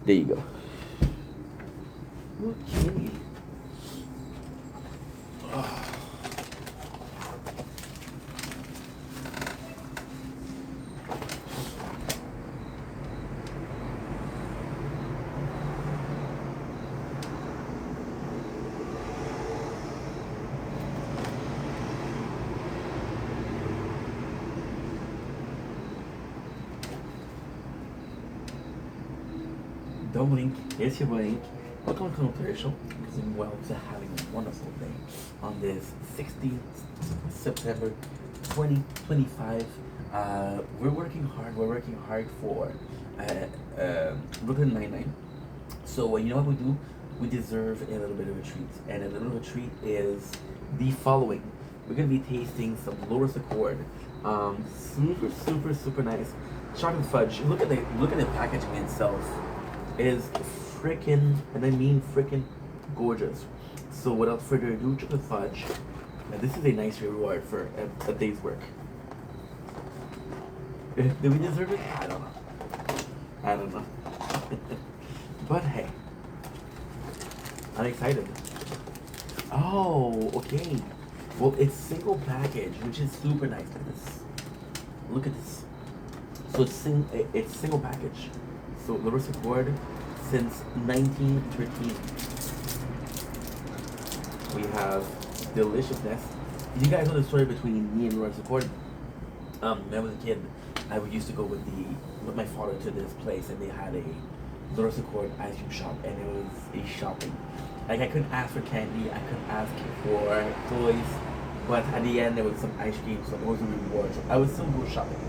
There you go. Okay. Don't blink. It's your blink. Welcome to commercial. Well, to having a wonderful day on this 16th September 2025. We're working hard. We're working hard for Brooklyn Nine-Nine. So you know what we do? We deserve a little bit of a treat, and a little bit of a treat is the following. We're gonna be tasting some Loris Accord. Super, super, super nice chocolate fudge. Look at the packaging itself. It is freaking, and I mean freaking gorgeous. So without further ado, chocolate fudge. And this is a nice reward for a day's work. Do we deserve it? I don't know. I don't know. But hey, I'm excited. Oh, okay. Well, it's single package, which is super nice. Look at this. Look at this. So it's single package. So Loris Accord since 1913. We have deliciousness. You guys know the story between me and Loris Accord? When I was a kid, I used to go with my father to this place, and they had a Loris Accord ice cream shop, and it was a shopping. Like, I couldn't ask for candy, I couldn't ask for toys, but at the end there was some ice cream, so it was a reward. So I would still go shopping.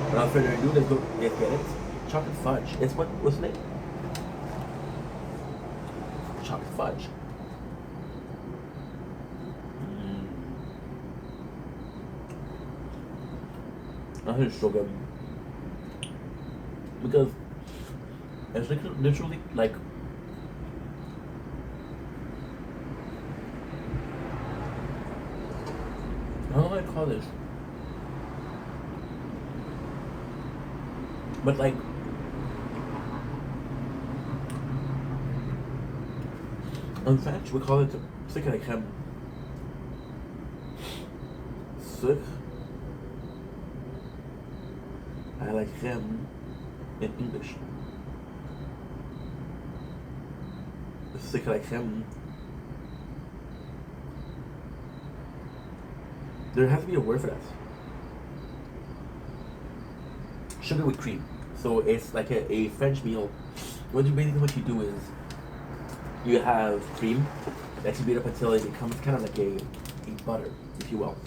Without further ado, let's get it. Chocolate fudge. It's what's the name? Chocolate fudge. That is so good. Because it's literally like how do I call this? But like in French we call it sucre à la crème. Sucre à la crème in English. Sucre à la crème. There has to be a word for that. Sugar with cream. So it's like a French meal. What you do is you have cream that you beat up until it becomes kind of like a butter, if you will.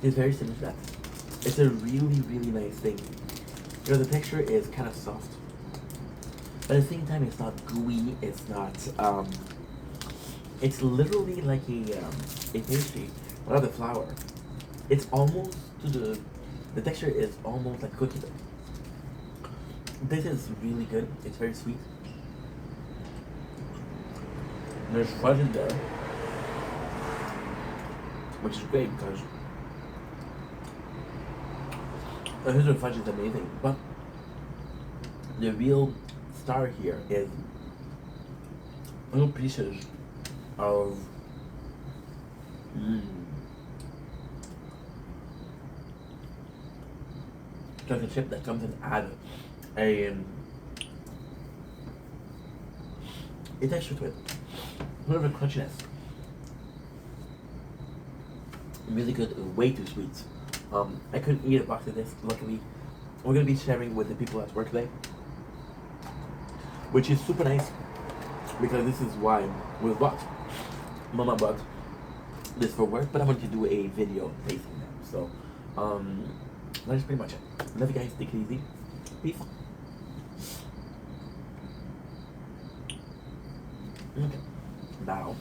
It's very similar to that. It's a really, really nice thing. You know, the texture is kind of soft, but at the same time, it's not gooey. It's not. It's literally like a pastry without the flour. It's almost to the texture is almost like cookie dough. This is really good. It's very sweet. There's fudge in there, which is great because the Hazelnut fudge is amazing. But the real star here is little pieces of chocolate chip that comes and add a texture to it. A little bit of crunchiness. Really good, way too sweet. I couldn't eat a box of this, luckily. We're gonna be sharing with the people at work today, which is super nice because this is why we bought. Mama bought this for work, but I wanted to do a video tasting them. So, that's pretty much it. Love you guys, take it easy. Peace. Okay, now.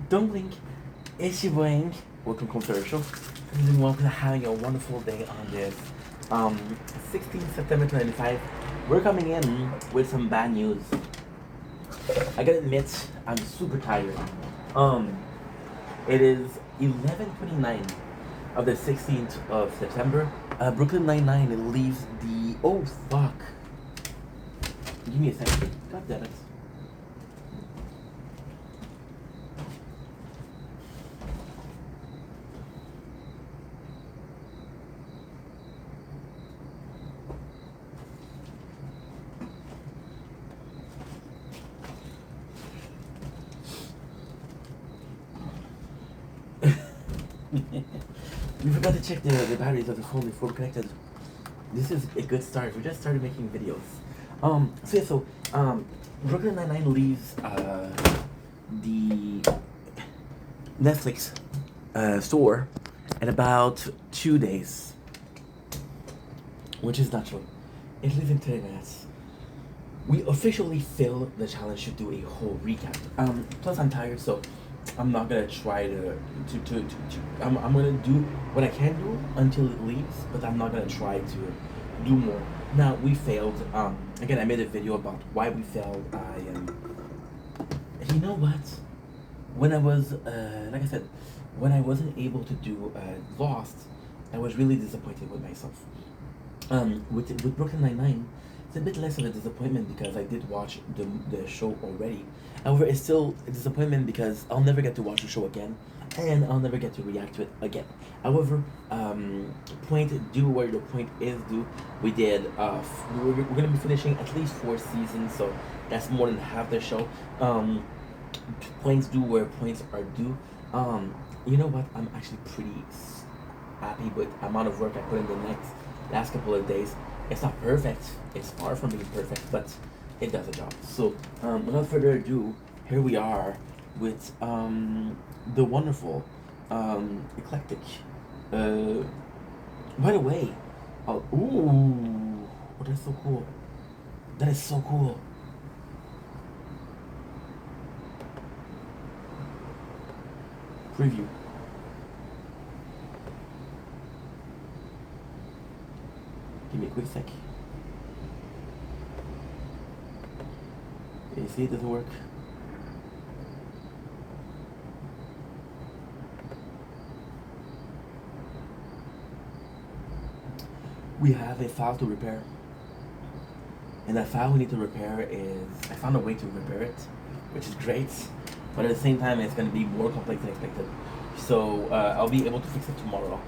Don't blink. It's your boy Ink. Welcome to the show. And welcome to having a wonderful day on this 16th September 2025. We're coming in with some bad news. I gotta admit, I'm super tired. It is 11:29 of the 16th of September. Brooklyn Nine-Nine leaves the... Oh, fuck. Give me a second. God damn it. We forgot to check the batteries of the phone before we connected. This is a good start. We just started making videos. Brooklyn Nine-Nine leaves the Netflix store in about 2 days, which is natural. It leaves in 10 minutes. We officially failed the challenge to do a whole recap. Plus I'm tired, so I'm not gonna try I'm gonna do what I can do until it leaves, but I'm not gonna try to do more. Now, we failed. Again, I made a video about why we failed. You know what? When I was, like I said, when I wasn't able to do Lost, I was really disappointed with myself. With Brooklyn Nine-Nine, it's a bit less of a disappointment because I did watch the show already. However, it's still a disappointment because I'll never get to watch the show again, and I'll never get to react to it again. However, point due where the point is due. We did. We're gonna be finishing at least 4 seasons, so that's more than half the show. Points due where points are due. You know what? I'm actually pretty happy with the amount of work I put in the last couple of days. It's not perfect. It's far from being perfect, but it does a job. So, without further ado, here we are with the wonderful, eclectic. By the way, ooh, oh, that's so cool. That is so cool. Preview. Give me a quick sec. You see, it doesn't work. We have a file to repair. And that file we need to repair is... I found a way to repair it, which is great. But at the same time, it's going to be more complex than expected. So I'll be able to fix it tomorrow.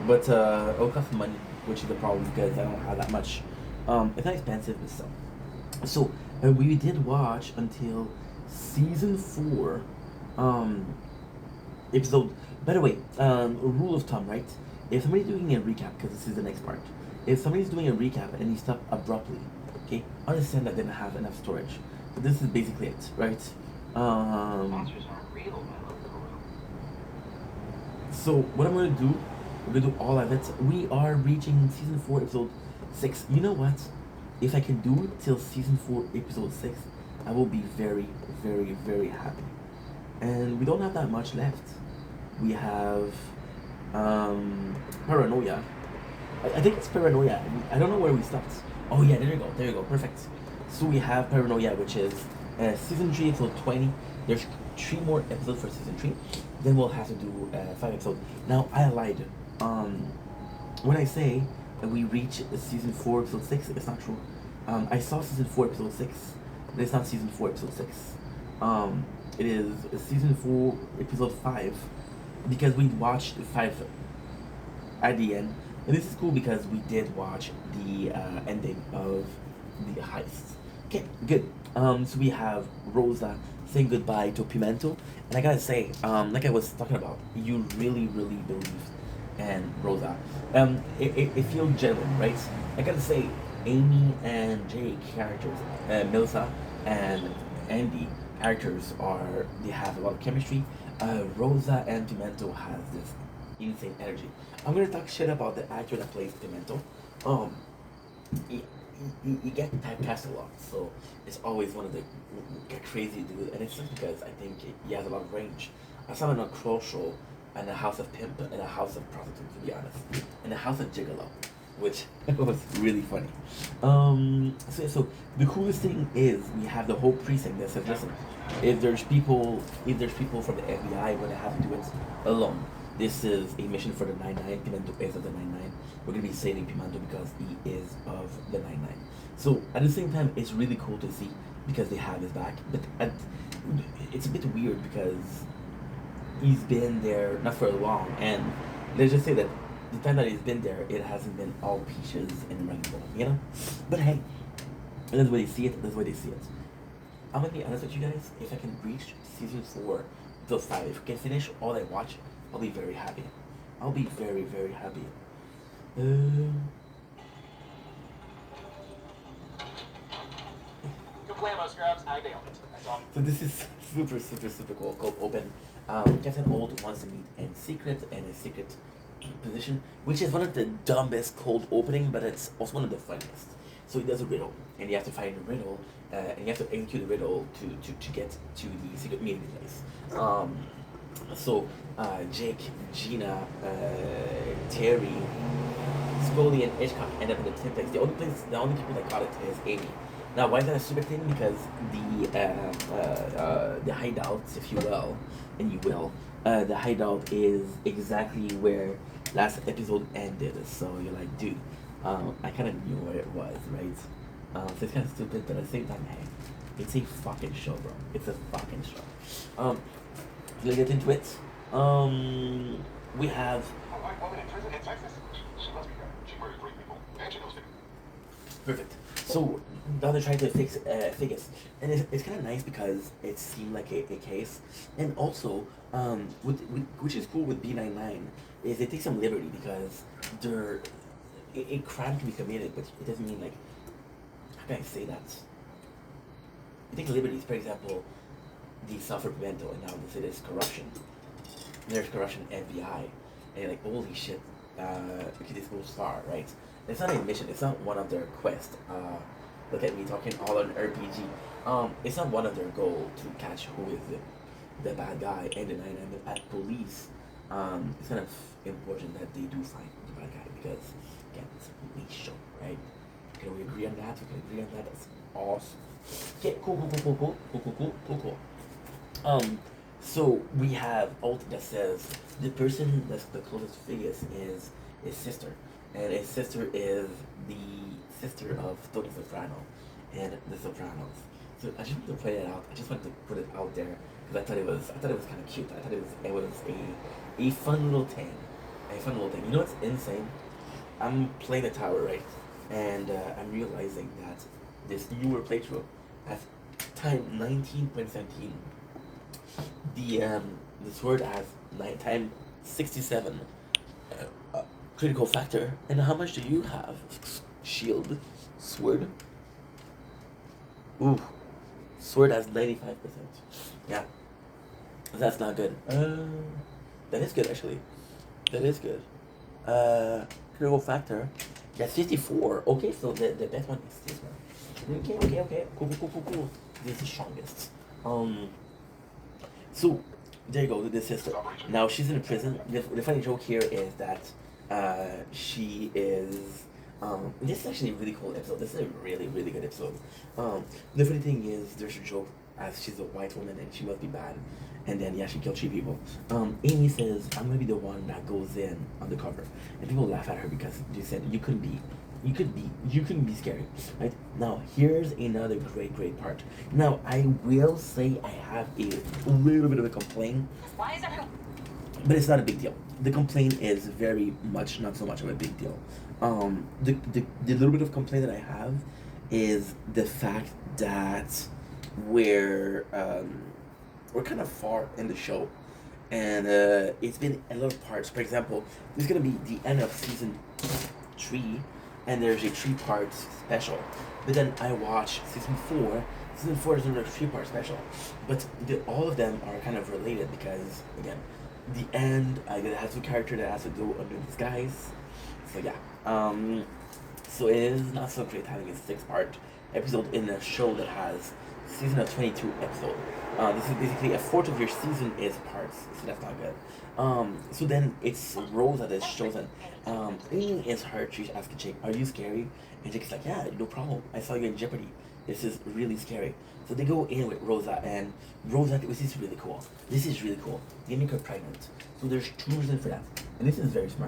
But it'll cost money, which is the problem because I don't have that much. It's not expensive, but still. So we did watch until season 4, episode. By the way, a rule of thumb, right? If somebody's doing a recap, because this is the next part. If somebody's doing a recap and you stop abruptly, okay, understand that they didn't have enough storage. So this is basically it, right? Monsters aren't real, So what I'm gonna do, we're gonna do all of it. We are reaching season 4, episode 6. You know what? If I can do it till season 4, episode 6, I will be very, very, very happy. And we don't have that much left. We have Paranoia. I think it's Paranoia. I don't know where we stopped. Oh yeah, there you go, perfect. So we have Paranoia, which is season 3, episode 20. There's 3 more episodes for season 3. Then we'll have to do 5 episodes. Now, I lied. When I say that we reach season 4, episode 6, it's not true. I saw season 4, episode 6, but it's not season 4, episode 6. It is season 4, episode 5, because we watched 5 at the end. And this is cool because we did watch the ending of the heist. Okay, good. So we have Rosa saying goodbye to Pimento, And I gotta say, like I was talking about, you really believe in Rosa. It feels genuine, right? I gotta say, Amy and Jake characters, Melissa and Andy characters they have a lot of chemistry. Rosa and Pimento has this insane energy. I'm gonna talk shit about the actor that plays Pimento. Um, you get typecast a lot, so it's always one of the crazy dude, and it's just because I think he has a lot of range. I saw him on a Crow show, and a House of Pimp, and a House of Prostitute, to be honest, and a House of Gigolo, which was really funny. So the coolest thing is we have the whole precinct that says, listen, if there's people from the FBI, we're gonna have to do it alone. This is a mission for the 99. Pimento is of the 99. We're gonna be saving Pimento because he is of the 99. So at the same time, it's really cool to see because they have his back. But it's a bit weird because he's been there not for long, and let's just say that the time that he's been there, it hasn't been all peaches and rainbow, you know. But hey, that's the way they see it. That's the way they see it. I'm gonna be honest with you guys. If I can reach season 4 till 5, if I can finish all I watch, I'll be very happy. I'll be very happy. Good plan, Scrubs. I nailed it. That's all. So this is super cool. Cold open. Captain Old wants to meet in secret and a secret position, which is one of the dumbest cold opening, but it's also one of the funniest. So he does a riddle, and you have to find the riddle, and you have to execute the riddle to get to the secret meeting place. Jake, Gina, Terry, Scully, and Hitchcock end up in the same place. The only people that got it is Amy. Now, why is that a stupid thing? Because the hideouts, if you will, and you will, the hideout is exactly where last episode ended. So you're like, dude, I kind of knew where it was, right? So it's kind of stupid, but at the same time, hey, it's a fucking show, bro. It's a fucking show. Let's get into it. We have. A white woman in prison in Texas? She must be right. She murdered 3 people. And she knows it. Perfect. So now they're trying to fix Figgis, and it's kind of nice because it seemed like a case, and also which is cool with B99 is they take some liberty because a crime can be committed, but it doesn't mean like how can I say that? You take liberties, for example, the Sulfur Pimento, and now they say there's corruption. There's corruption in FBI, and you're like, holy shit, look at this goes far, right? It's not a mission. It's not one of their quests. Look at me talking all on RPG. It's not one of their goal to catch who is the bad guy and the 99. But at police, it's kind of important that they do find the bad guy because again, it's a police show, right? Can we agree on that? We can agree on that. That's awesome. Okay, cool. So we have alt that says the person that's the closest to Phineas is his sister. And his sister is the sister of Tony Soprano and The Sopranos. So I just wanted to play it out. I just wanted to put it out there because I thought it was kind of cute. I thought it was a fun little thing, You know what's insane? I'm playing the tower, right, and I'm realizing that this newer playthrough at time 19.17, the sword has time 67. Critical factor. And how much do you have? Shield. Sword. Ooh. Sword has 95%. Yeah. That's not good. That is good actually. That is good. Critical factor. That's 54. Okay, so the best one is this one. Okay. Cool. This is the strongest. So there you go, the sister. Now she's in a prison. The funny joke here is that she is. This is actually a really cool episode. This is a really good episode. The funny thing is, there's a joke as she's a white woman and she must be bad, and then she killed 3 people. Amy says, "I'm gonna be the one that goes in undercover," and people laugh at her because they said you couldn't be scary, right? Now here's another great part. Now I will say I have a little bit of a complaint. Why is everyone... But it's not a big deal. The complaint is very much not so much of a big deal. The little bit of complaint that I have is the fact that where we're kind of far in the show, and it's been a lot of parts. For example, this is gonna be the end of season 3, and there's a 3 part special. But then I watched season 4. Season 4 is another 3 part special, but all of them are kind of related because again, the end I has a character that has to go under disguise. So yeah, so it is not so great having a 6 part episode in a show that has season of 22 episode. This is basically a fourth of your season is parts, so that's not good. So then it's Rose that is chosen. Amy is her. She's asking Jake, "Are you scary?" And Jake's like, "Yeah, no problem. I saw you in Jeopardy. This is really scary." So they go in with Rosa, and Rosa, this is really cool. This is really cool. They make her pregnant. So there's 2 reasons for that, and this is very smart.